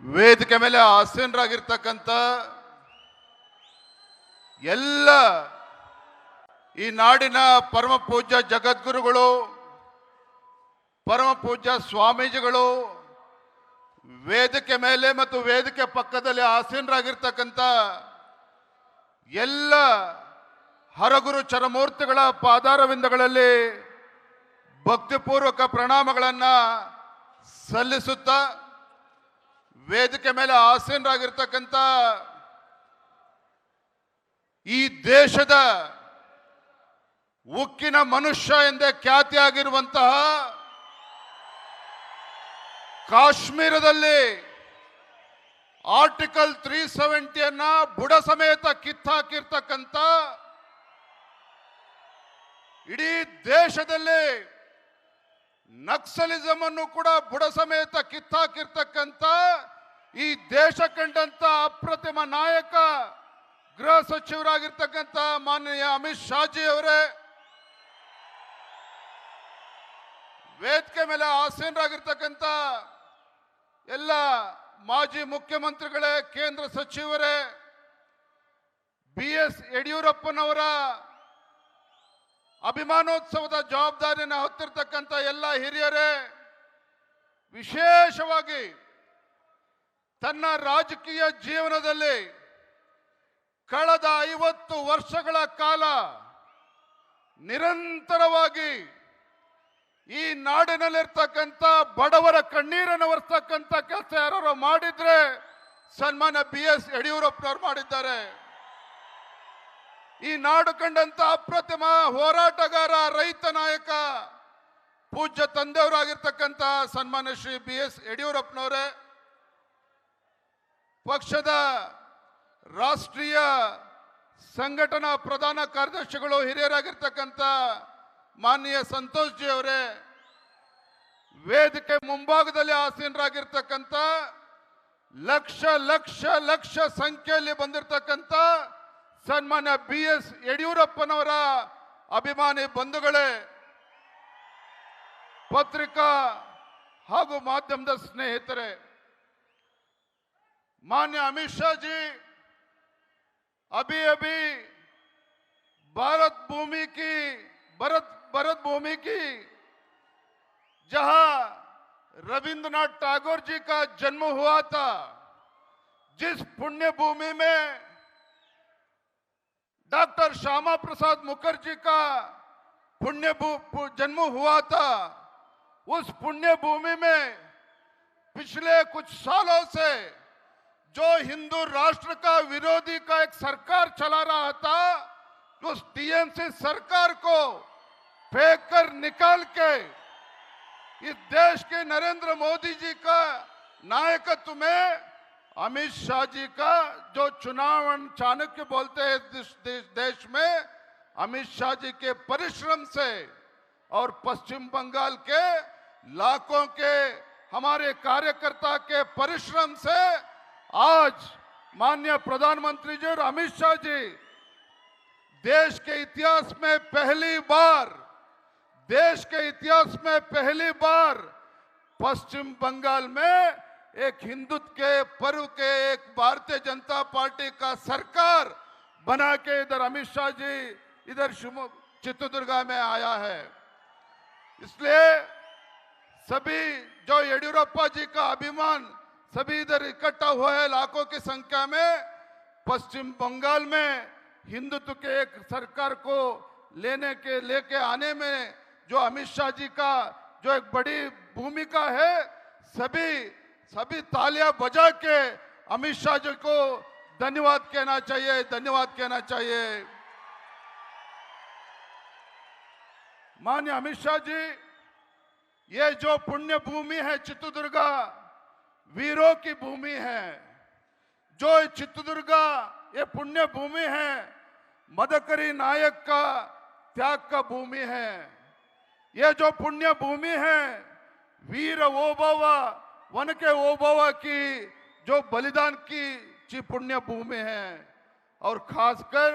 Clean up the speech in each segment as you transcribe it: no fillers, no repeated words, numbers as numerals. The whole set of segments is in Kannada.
ವೇದಿಕೆ ಮೇಲೆ ಆಸೀನರಾಗಿರ್ತಕ್ಕಂಥ ಎಲ್ಲ ಈ ನಾಡಿನ ಪರಮ ಪೂಜ್ಯ ಜಗದ್ಗುರುಗಳು, ಪರಮ ಪೂಜ್ಯ ಸ್ವಾಮೀಜಿಗಳು, ವೇದಿಕೆ ಮೇಲೆ ಮತ್ತು ವೇದಿಕೆ ಪಕ್ಕದಲ್ಲಿ ಆಸೀನರಾಗಿರ್ತಕ್ಕಂಥ ಎಲ್ಲ ಹರಗುರು ಚರಮೂರ್ತಿಗಳ ಪಾದಾರವಿಂದಗಳಲ್ಲಿ ಭಕ್ತಿಪೂರ್ವಕ ಪ್ರಣಾಮಗಳನ್ನು ಸಲ್ಲಿಸುತ್ತಾ, ವೇದಿಕೆ ಮೇಲೆ ಆಸೀನರಾಗಿರ್ತಕ್ಕಂಥ ಈ ದೇಶದ ಉಕ್ಕಿನ ಮನುಷ್ಯ ಎಂದೇ ಖ್ಯಾತಿಯಾಗಿರುವಂತಹ ಕಾಶ್ಮೀರದಲ್ಲಿ ಆರ್ಟಿಕಲ್ 370 ಬುಡ ಸಮೇತ ಕಿತ್ತಾಕಿರ್ತಕ್ಕಂಥ, ಇಡೀ ದೇಶದಲ್ಲಿ ನಕ್ಸಲಿಸಮ್ ಅನ್ನು ಕೂಡ ಬುಡ ಸಮೇತ ಕಿತ್ತಾಕಿರ್ತಕ್ಕಂಥ ಈ ದೇಶ ಕಂಡಂತ ಅಪ್ರತಿಮ ನಾಯಕ ಗೃಹ ಸಚಿವರಾಗಿರ್ತಕ್ಕಂಥ ಮಾನನೀಯ ಅಮಿತ್ ಶಾಜಿ ಅವರೇ, ವೇದಿಕೆ ಮೇಲೆ ಆಸೀನರಾಗಿರ್ತಕ್ಕಂಥ ಎಲ್ಲ ಮಾಜಿ ಮುಖ್ಯಮಂತ್ರಿಗಳೇ, ಕೇಂದ್ರ ಸಚಿವರೇ, BS ಯಡಿಯೂರಪ್ಪನವರ ಅಭಿಮಾನೋತ್ಸವದ ಜವಾಬ್ದಾರಿಯನ್ನು ಹೊತ್ತಿರ್ತಕ್ಕಂಥ ಎಲ್ಲ ಹಿರಿಯರೇ, ವಿಶೇಷವಾಗಿ ತನ್ನ ರಾಜಕೀಯ ಜೀವನದಲ್ಲಿ ಕಳೆದ 50 ವರ್ಷಗಳ ಕಾಲ ನಿರಂತರವಾಗಿ ಈ ನಾಡಿನಲ್ಲಿರ್ತಕ್ಕಂಥ ಬಡವರ ಕಣ್ಣೀರನ್ನು ಒರೆಸ್ತಕ್ಕಂಥ ಕೆಲಸ ಯಾರು ಮಾಡಿದ್ರೆ ಸನ್ಮಾನ್ಯ BS ಯಡಿಯೂರಪ್ಪನವರು ಮಾಡಿದ್ದಾರೆ. ಈ ನಾಡು ಕಂಡಂತ ಅಪ್ರತಿಮ ಹೋರಾಟಗಾರ, ರೈತ ನಾಯಕ, ಪೂಜ್ಯ ತಂದೆಯವರಾಗಿರ್ತಕ್ಕಂಥ ಸನ್ಮಾನ್ಯ ಶ್ರೀ BS ಯಡಿಯೂರಪ್ಪನವರೇ, ಪಕ್ಷದ ರಾಷ್ಟ್ರೀಯ ಸಂಘಟನಾ ಪ್ರಧಾನ ಕಾರ್ಯದರ್ಶಿಗಳು, ಹಿರಿಯರಾಗಿರ್ತಕ್ಕಂಥ ಮಾನ್ಯ ಸಂತೋಷ್ ಜಿ ಅವರೇ, ವೇದಿಕೆ ಮುಂಭಾಗದಲ್ಲಿ ಆಸೀನರಾಗಿರ್ತಕ್ಕಂಥ ಲಕ್ಷ ಲಕ್ಷ ಲಕ್ಷ ಸಂಖ್ಯೆಯಲ್ಲಿ ಬಂದಿರತಕ್ಕಂಥ ಸನ್ಮಾನ್ಯ BS ಯಡಿಯೂರಪ್ಪನವರ ಅಭಿಮಾನಿ ಬಂಧುಗಳೇ, ಪತ್ರಿಕಾ ಹಾಗೂ ಮಾಧ್ಯಮದ ಸ್ನೇಹಿತರೆ, मान्य अमित शाह जी अभी अभी भारत भूमि की जहां रविंद्रनाथ टैगोर जी का जन्म हुआ था, जिस पुण्य भूमि में डॉक्टर श्यामा प्रसाद मुखर्जी का जन्म हुआ था, उस पुण्य भूमि में पिछले कुछ सालों से जो हिंदू राष्ट्र का विरोधी का एक सरकार चला रहा था, उस TMC सरकार को फेंक कर निकाल के इस देश के नरेंद्र मोदी जी का नायकत्व में अमित शाह जी का जो चुनाव चाणक्य बोलते हैं देश में, अमित शाह जी के परिश्रम से और पश्चिम बंगाल के लाखों के हमारे कार्यकर्ता के परिश्रम से आज माननीय प्रधानमंत्री जी और अमित शाह जी देश के इतिहास में पहली बार पश्चिम बंगाल में एक हिंदुत्व के पर्व के एक भारतीय जनता पार्टी का सरकार बना के इधर अमित शाह जी इधर चित्रदुर्गा में आया है। इसलिए सभी जो येडियुरप्पा जी का अभिमान सभी इधर इकट्ठा हुए हैं लाखों की संख्या में, पश्चिम बंगाल में हिंदुत्व के एक सरकार को लेके आने में जो अमित शाह जी का जो एक बड़ी भूमिका है, सभी तालियां बजा के अमित शाह जी को धन्यवाद कहना चाहिए। माननीय अमित शाह जी, ये जो पुण्य भूमि है चित्रदुर्गा, वीरों की भूमि है। जो चित्रदुर्गा ये पुण्य भूमि है, मदकरी नायक का त्याग का भूमि है। ये जो पुण्य भूमि है, वीर ओबव्वा वन के ओबव्वा की जो बलिदान की पुण्य भूमि है। और खासकर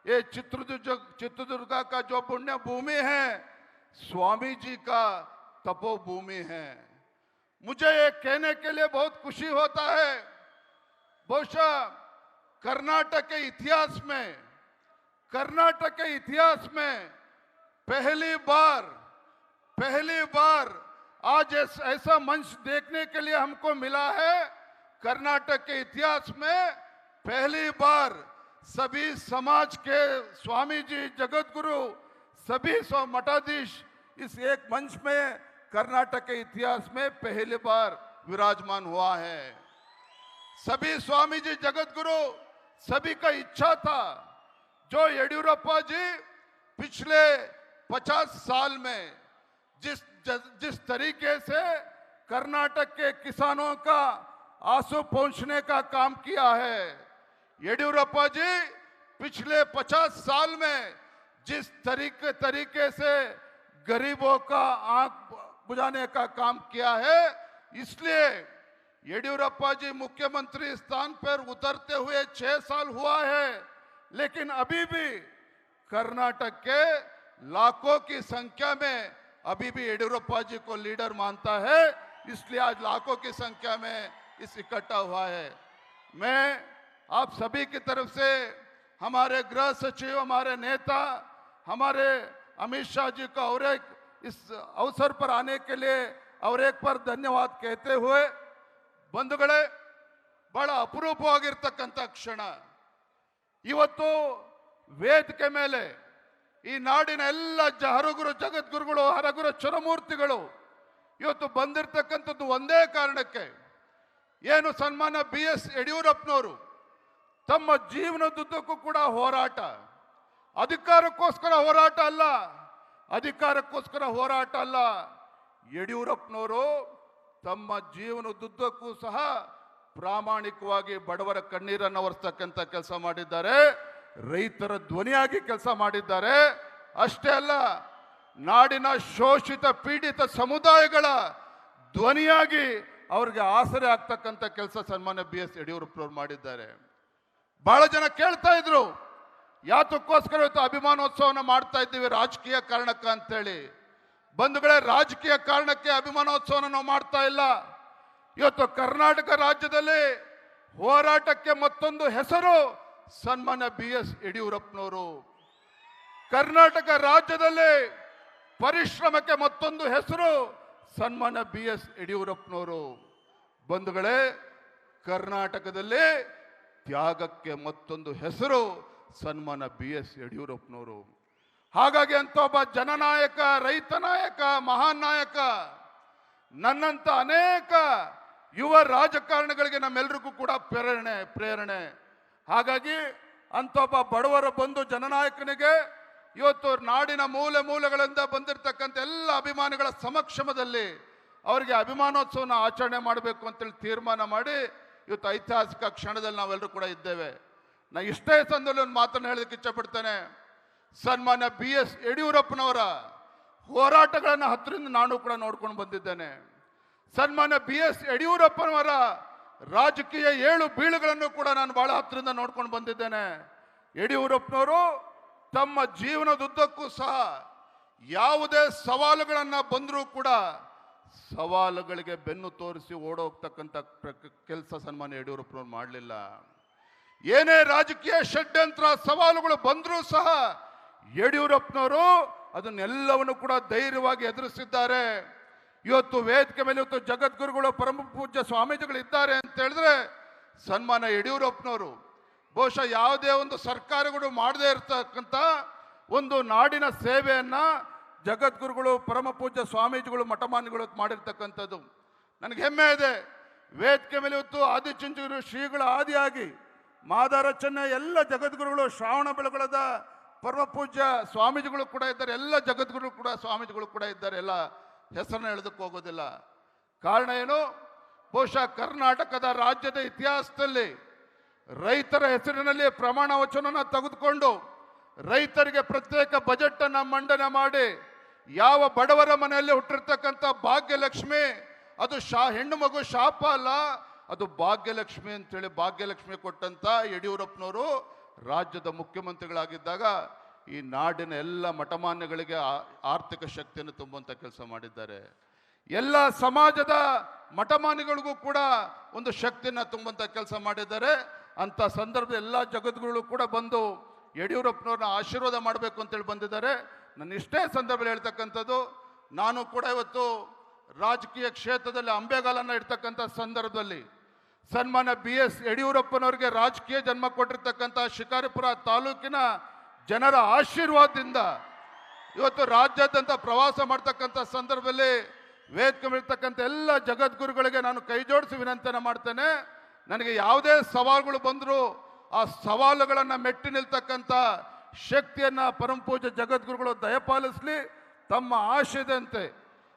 ये चित्रदुर्गा का जो पुण्य भूमि है, स्वामी जी का तपोभूमि है। मुझे ये कहने के लिए बहुत खुशी होता है, बहुशः कर्नाटक के इतिहास में पहली बार आज ऐसा मंच देखने के लिए हमको मिला है। कर्नाटक के इतिहास में पहली बार सभी समाज के स्वामी जी, जगत गुरु, सभी मठाधीश इस एक मंच में कर्नाटक के इतिहास में पहली बार विराजमान हुआ है। सभी स्वामी जी, जगत गुरु, सभी का इच्छा था जो येडियूरप्पा जी पिछले 50 साल में जिस तरीके से कर्नाटक के किसानों का आंसू पहुंचने का काम किया है, येडियूरप्पा जी पिछले 50 साल में जिस तरीके से गरीबों का आंख बुझाने का काम किया है, इसलिए येडियूरप्पा जी मुख्यमंत्री स्थान पर उतरते हुए 6 साल हुआ है, लेकिन अभी भी कर्नाटक के लाखों की संख्या में अभी भी येडियूरप्पा जी को लीडर मानता है, इसलिए आज लाखों की संख्या में इस इकट्ठा हुआ है। मैं आप सभी की तरफ से हमारे गृह सचिव, हमारे नेता, हमारे अमित शाह जी को और एक इस अवसर पर आने के लिए और एक पर धन्यवाद कहते हुए, ಬಂಧುಗಳೇ, ಬಹಳ ಅಪರೂಪವಾಗಿರ್ತಕ್ಕಂಥ ಕ್ಷಣ ಇವತ್ತು ವೇದಿಕೆ ಮೇಲೆ ಈ ನಾಡಿನ ಎಲ್ಲ ಹರಗುರು ಜಗದ್ಗುರುಗಳು, ಹರಗುರು ಚರಮೂರ್ತಿಗಳು ಇವತ್ತು ಬಂದಿರತಕ್ಕಂಥದ್ದು ಒಂದೇ ಕಾರಣಕ್ಕೆ, ಏನು ಸನ್ಮಾನ್ಯ BS ಯಡಿಯೂರಪ್ಪನವರು ತಮ್ಮ ಜೀವನದುದ್ದಕ್ಕೂ ಕೂಡ ಹೋರಾಟ, ಅಧಿಕಾರಕ್ಕೋಸ್ಕರ ಹೋರಾಟ ಅಲ್ಲ, ಯಡಿಯೂರಪ್ಪನವರು ತಮ್ಮ ಜೀವನದುದ್ದಕ್ಕೂ ಸಹ ಪ್ರಾಮಾಣಿಕವಾಗಿ ಬಡವರ ಕಣ್ಣೀರನ್ನು ಒರೆಸ್ತಕ್ಕಂಥ ಕೆಲಸ ಮಾಡಿದ್ದಾರೆ, ರೈತರ ಧ್ವನಿಯಾಗಿ ಕೆಲಸ ಮಾಡಿದ್ದಾರೆ. ಅಷ್ಟೇ ಅಲ್ಲ, ನಾಡಿನ ಶೋಷಿತ ಪೀಡಿತ ಸಮುದಾಯಗಳ ಧ್ವನಿಯಾಗಿ ಅವರಿಗೆ ಆಸರೆ ಆಗ್ತಕ್ಕಂಥ ಕೆಲಸ ಸನ್ಮಾನ್ಯ BS ಯಡಿಯೂರಪ್ಪನವರು ಮಾಡಿದ್ದಾರೆ. ಬಹಳ ಜನ ಕೇಳ್ತಾ ಇದ್ರು, ಯಾತಕ್ಕೋಸ್ಕರ ಇವತ್ತು ಅಭಿಮಾನೋತ್ಸವನ ಮಾಡ್ತಾ ಇದ್ದೀವಿ, ರಾಜಕೀಯ ಕಾರಣಕ್ಕ ಅಂತೇಳಿ. ಬಂಧುಗಳೇ, ರಾಜಕೀಯ ಕಾರಣಕ್ಕೆ ಅಭಿಮಾನೋತ್ಸವನ ನಾವು ಮಾಡ್ತಾ ಇಲ್ಲ. ಇವತ್ತು ಕರ್ನಾಟಕ ರಾಜ್ಯದಲ್ಲಿ ಹೋರಾಟಕ್ಕೆ ಮತ್ತೊಂದು ಹೆಸರು ಸನ್ಮಾನ್ಯ BS ಯಡಿಯೂರಪ್ಪನವರು. ಕರ್ನಾಟಕ ರಾಜ್ಯದಲ್ಲಿ ಪರಿಶ್ರಮಕ್ಕೆ ಮತ್ತೊಂದು ಹೆಸರು ಸನ್ಮಾನ್ಯ BS ಯಡಿಯೂರಪ್ಪನವರು. ಬಂಧುಗಳೇ, ಕರ್ನಾಟಕದಲ್ಲಿ ತ್ಯಾಗಕ್ಕೆ ಮತ್ತೊಂದು ಹೆಸರು ಸನ್ಮಾನ್ಯ BS ಯಡಿಯೂರಪ್ಪನವರು. ಹಾಗಾಗಿ ಅಂತ ಒಬ್ಬ ಜನನಾಯಕ, ರೈತ ನಾಯಕ, ಮಹಾನ್ ನಾಯಕ, ನನ್ನಂತ ಅನೇಕ ಯುವ ರಾಜಕಾರಣಿಗಳಿಗೆ ನಮ್ಮೆಲ್ಲರಿಗೂ ಕೂಡ ಪ್ರೇರಣೆ. ಹಾಗಾಗಿ ಅಂತ ಒಬ್ಬ ಬಡವರ ಬಂಧು ಜನನಾಯಕನಿಗೆ ಇವತ್ತು ನಾಡಿನ ಮೂಲೆಗಳಿಂದ ಬಂದಿರತಕ್ಕಂಥ ಎಲ್ಲ ಅಭಿಮಾನಿಗಳ ಸಮಕ್ಷಮದಲ್ಲಿ ಅವರಿಗೆ ಅಭಿಮಾನೋತ್ಸವನ ಆಚರಣೆ ಮಾಡಬೇಕು ಅಂತೇಳಿ ತೀರ್ಮಾನ ಮಾಡಿ ಇವತ್ತು ಐತಿಹಾಸಿಕ ಕ್ಷಣದಲ್ಲಿ ನಾವೆಲ್ಲರೂ ಕೂಡ ಇದ್ದೇವೆ. ನಾ ಇಷ್ಟೇ ಸಂದರ್ಭದಲ್ಲಿ ಒಂದು ಮಾತನ್ನು ಹೇಳೋದಕ್ಕೆ ಇಚ್ಛಪಡ್ತೇನೆ. ಸನ್ಮಾನ್ಯ BS ಯಡಿಯೂರಪ್ಪನವರ ಹೋರಾಟಗಳನ್ನು ಹತ್ತಿರದಿಂದ ನಾನು ಕೂಡ ನೋಡ್ಕೊಂಡು ಬಂದಿದ್ದೇನೆ. ಸನ್ಮಾನ್ಯ BS ಯಡಿಯೂರಪ್ಪನವರ ರಾಜಕೀಯ ಏಳು ಬೀಳುಗಳನ್ನು ಕೂಡ ನಾನು ಬಹಳ ಹತ್ತಿರದಿಂದ ನೋಡ್ಕೊಂಡು ಬಂದಿದ್ದೇನೆ. ಯಡಿಯೂರಪ್ಪನವರು ತಮ್ಮ ಜೀವನದುದ್ದಕ್ಕೂ ಸಹ ಯಾವುದೇ ಸವಾಲುಗಳನ್ನು ಬಂದರೂ ಕೂಡ ಸವಾಲುಗಳಿಗೆ ಬೆನ್ನು ತೋರಿಸಿ ಓಡೋಗ್ತಕ್ಕಂಥ ಕೆಲಸ ಸನ್ಮಾನ್ಯ ಯಡಿಯೂರಪ್ಪನವರು ಮಾಡಲಿಲ್ಲ. ಏನೇ ರಾಜಕೀಯ ಷಡ್ಯಂತ್ರ ಸವಾಲುಗಳು ಬಂದರೂ ಸಹ ಯಡಿಯೂರಪ್ಪನವರು ಅದನ್ನೆಲ್ಲವನ್ನು ಕೂಡ ಧೈರ್ಯವಾಗಿ ಎದುರಿಸಿದ್ದಾರೆ. ಇವತ್ತು ವೇದಿಕೆ ಮೇಲೆ ಇವತ್ತು ಜಗದ್ಗುರುಗಳು, ಪರಮ ಪೂಜ್ಯ ಸ್ವಾಮೀಜಿಗಳು ಇದ್ದಾರೆ ಅಂತ ಹೇಳಿದ್ರೆ ಸನ್ಮಾನ್ಯ ಯಡಿಯೂರಪ್ಪನವರು. ಬಹುಶಃ ಯಾವುದೇ ಒಂದು ಸರ್ಕಾರಗಳು ಮಾಡದೇ ಇರತಕ್ಕಂಥ ಒಂದು ನಾಡಿನ ಸೇವೆಯನ್ನ ಜಗದ್ಗುರುಗಳು, ಪರಮ ಪೂಜ್ಯ ಸ್ವಾಮೀಜಿಗಳು, ಮಠಮಾನ್ಯಗಳು ಮಾಡಿರ್ತಕ್ಕಂಥದ್ದು ನನಗೆ ಹೆಮ್ಮೆ ಇದೆ. ವೇದಿಕೆ ಮೇಲೆ ಇವತ್ತು ಆದಿಚುಂಚನಗಿರಿ ಶ್ರೀಗಳ ಆದಿಯಾಗಿ ಮಾದಾರ ಚೆನ್ನ ಎಲ್ಲ ಜಗದ್ಗುರುಗಳು, ಶ್ರಾವಣ ಬೆಳಗೊಳದ ಪರಮ ಪೂಜ್ಯ ಸ್ವಾಮೀಜಿಗಳು ಕೂಡ ಇದ್ದಾರೆ, ಎಲ್ಲ ಜಗದ್ಗುರು ಕೂಡ ಸ್ವಾಮೀಜಿಗಳು ಕೂಡ ಇದ್ದಾರೆ. ಎಲ್ಲ ಹೆಸರನ್ನ ಹೇಳೋದಕ್ಕೆ ಹೋಗೋದಿಲ್ಲ. ಕಾರಣ ಏನು? ಬಹುಶಃ ಕರ್ನಾಟಕದ ರಾಜ್ಯದ ಇತಿಹಾಸದಲ್ಲಿ ರೈತರ ಹೆಸರಿನಲ್ಲಿ ಪ್ರಮಾಣ ವಚನನ ತೆಗೆದುಕೊಂಡು ರೈತರಿಗೆ ಪ್ರತ್ಯೇಕ ಬಜೆಟ್ ಅನ್ನ ಮಂಡನೆ ಮಾಡಿ ಯಾವ ಬಡವರ ಮನೆಯಲ್ಲಿ ಹುಟ್ಟಿರ್ತಕ್ಕಂಥ ಭಾಗ್ಯಲಕ್ಷ್ಮಿ ಅದು ಹೆಣ್ಣು ಮಗು ಶಾಪ ಅಲ್ಲ, ಅದು ಭಾಗ್ಯಲಕ್ಷ್ಮಿ ಅಂತೇಳಿ ಭಾಗ್ಯಲಕ್ಷ್ಮಿ ಕೊಟ್ಟಂತ ಯಡಿಯೂರಪ್ಪನವರು ರಾಜ್ಯದ ಮುಖ್ಯಮಂತ್ರಿಗಳಾಗಿದ್ದಾಗ ಈ ನಾಡಿನ ಎಲ್ಲ ಮಠಮಾನ್ಯಗಳಿಗೆ ಆರ್ಥಿಕ ಶಕ್ತಿಯನ್ನು ತುಂಬುವಂತ ಕೆಲಸ ಮಾಡಿದ್ದಾರೆ. ಎಲ್ಲ ಸಮಾಜದ ಮಠಮಾನಿಗಳಿಗೂ ಕೂಡ ಒಂದು ಶಕ್ತಿನ ತುಂಬುವಂಥ ಕೆಲಸ ಮಾಡಿದ್ದಾರೆ. ಅಂತ ಸಂದರ್ಭದ ಎಲ್ಲ ಜಗದ್ಗುರುಗಳು ಕೂಡ ಬಂದು ಯಡಿಯೂರಪ್ಪನವ್ರನ್ನ ಆಶೀರ್ವಾದ ಮಾಡಬೇಕು ಅಂತೇಳಿ ಬಂದಿದ್ದಾರೆ. ನಾನು ಇಷ್ಟೇ ಸಂದರ್ಭದಲ್ಲಿ ಹೇಳ್ತಕ್ಕಂಥದ್ದು, ನಾನು ಕೂಡ ಇವತ್ತು ರಾಜಕೀಯ ಕ್ಷೇತ್ರದಲ್ಲಿ ಅಂಬೆಗಾಲನ್ನು ಇಡ್ತಕ್ಕಂಥ ಸಂದರ್ಭದಲ್ಲಿ ಸನ್ಮಾನ್ಯ BS ಯಡಿಯೂರಪ್ಪನವರಿಗೆ ರಾಜಕೀಯ ಜನ್ಮ ಕೊಟ್ಟಿರ್ತಕ್ಕಂಥ ಶಿಕಾರಿಪುರ ತಾಲೂಕಿನ ಜನರ ಆಶೀರ್ವಾದದಿಂದ ಇವತ್ತು ರಾಜ್ಯಾದ್ಯಂತ ಪ್ರವಾಸ ಮಾಡ್ತಕ್ಕಂಥ ಸಂದರ್ಭದಲ್ಲಿ ವೇದಿಕೆ ಇರ್ತಕ್ಕಂಥ ಎಲ್ಲ ಜಗದ್ಗುರುಗಳಿಗೆ ನಾನು ಕೈ ಜೋಡಿಸಿ ವಿನಂತಿಯನ್ನು ಮಾಡ್ತೇನೆ. ನನಗೆ ಯಾವುದೇ ಸವಾಲುಗಳು ಬಂದರೂ ಆ ಸವಾಲುಗಳನ್ನು ಮೆಟ್ಟಿ ನಿಲ್ತಕ್ಕಂಥ ಶಕ್ತಿಯನ್ನು ಪರಮಪೂಜ್ಯ ಜಗದ್ಗುರುಗಳು ದಯಪಾಲಿಸಲಿ. ತಮ್ಮ ಆಶಯದಂತೆ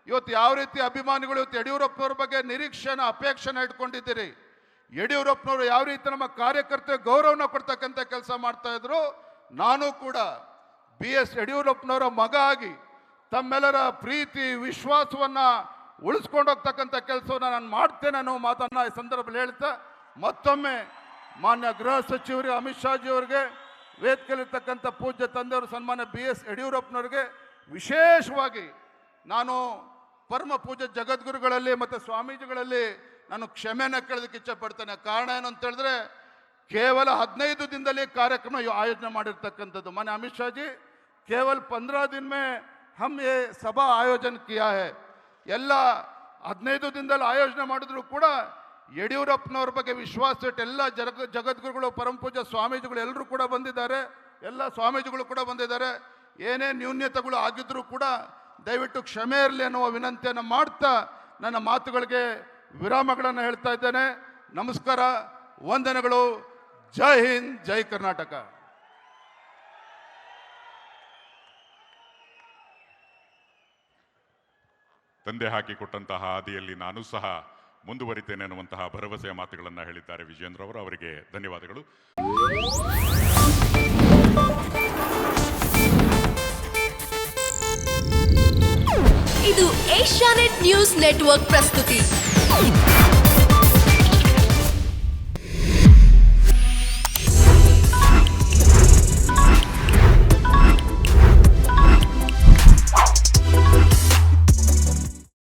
ಇವತ್ತು ಯಾವ ರೀತಿ ಅಭಿಮಾನಿಗಳು ಇವತ್ತು ಯಡಿಯೂರಪ್ಪನವ್ರ ಬಗ್ಗೆ ನಿರೀಕ್ಷೆನ ಅಪೇಕ್ಷೆನ ಇಟ್ಕೊಂಡಿದ್ದೀರಿ, ಯಡಿಯೂರಪ್ಪನವರು ಯಾವ ರೀತಿ ನಮ್ಮ ಕಾರ್ಯಕರ್ತರ ಗೌರವನ ಕೊಡ್ತಕ್ಕಂಥ ಕೆಲಸ ಮಾಡ್ತಾ ಇದ್ರು, ನಾನು ಕೂಡ BS ಯಡಿಯೂರಪ್ಪನವರ ಮಗ ಆಗಿ ತಮ್ಮೆಲ್ಲರ ಪ್ರೀತಿ ವಿಶ್ವಾಸವನ್ನು ಉಳಿಸ್ಕೊಂಡು ಹೋಗ್ತಕ್ಕಂಥ ಕೆಲಸವನ್ನು ನಾನು ಮಾಡ್ತೇನೆ ಅನ್ನೋ ಮಾತನ್ನು ಈ ಸಂದರ್ಭದಲ್ಲಿ ಹೇಳ್ತಾ ಮತ್ತೊಮ್ಮೆ ಮಾನ್ಯ ಗೃಹ ಸಚಿವರಿಗೆ ಅಮಿತ್ ಶಾಜಿ ಅವರಿಗೆ, ವೇದಿಕೆಯಲ್ಲಿರ್ತಕ್ಕಂಥ ಪೂಜ್ಯ ತಂದೆಯವರು ಸನ್ಮಾನ್ಯ BS ಯಡಿಯೂರಪ್ಪನವರಿಗೆ ವಿಶೇಷವಾಗಿ ನಾನು ಪರಮ ಪೂಜ್ಯ ಜಗದ್ಗುರುಗಳಲ್ಲಿ ಮತ್ತು ಸ್ವಾಮೀಜಿಗಳಲ್ಲಿ ನಾನು ಕ್ಷಮೆಯನ್ನು ಕೇಳೋದಕ್ಕೆ ಇಚ್ಛೆಪಡ್ತೇನೆ. ಕಾರಣ ಏನು ಅಂತ ಹೇಳಿದ್ರೆ, ಕೇವಲ 15 ದಿನದಲ್ಲಿ ಕಾರ್ಯಕ್ರಮ ಆಯೋಜನೆ ಮಾಡಿರ್ತಕ್ಕಂಥದ್ದು. ಮಾನ್ಯ अमित शाह जी केवल 15 दिन में हम ये सभा आयोजन किया है. ಎಲ್ಲ 15 ದಿನದಲ್ಲಿ ಆಯೋಜನೆ ಮಾಡಿದ್ರು ಕೂಡ ಯಡಿಯೂರಪ್ಪನವ್ರ ಬಗ್ಗೆ ವಿಶ್ವಾಸ ಇಟ್ಟು ಎಲ್ಲ ಜಗದ್ಗುರುಗಳು ಪರಮ ಪೂಜ್ಯ ಸ್ವಾಮೀಜಿಗಳು ಎಲ್ಲರೂ ಕೂಡ ಬಂದಿದ್ದಾರೆ, ಎಲ್ಲ ಸ್ವಾಮೀಜಿಗಳು ಕೂಡ ಬಂದಿದ್ದಾರೆ. ಏನೇ ನ್ಯೂನ್ಯತೆಗಳು ಆಗಿದ್ರೂ ಕೂಡ ದಯವಿಟ್ಟು ಕ್ಷಮೆ ಇರಲಿ ಅನ್ನುವ ವಿನಂತಿಯನ್ನು ಮಾಡ್ತಾ ನನ್ನ ಮಾತುಗಳಿಗೆ ವಿರಾಮಗಳನ್ನು ಹೇಳ್ತಾ ಇದ್ದೇನೆ. ನಮಸ್ಕಾರ, ವಂದನೆಗಳು. ಜೈ ಹಿಂದ್, ಜೈ ಕರ್ನಾಟಕ. ತಂದೆ ಹಾಕಿಕೊಟ್ಟಂತಹ ಹಾದಿಯಲ್ಲಿ ನಾನು ಸಹ ಮುಂದುವರಿತೇನೆ ಅನ್ನುವಂತಹ ಭರವಸೆಯ ಮಾತುಗಳನ್ನು ಹೇಳಿದ್ದಾರೆ ವಿಜೇಂದ್ರ ಅವರು. ಅವರಿಗೆ ಧನ್ಯವಾದಗಳು. ಇದು ಏಷ್ಯಾನೆಟ್ ನ್ಯೂಸ್ ನೆಟ್ವರ್ಕ್ ಪ್ರಸ್ತುತಿ.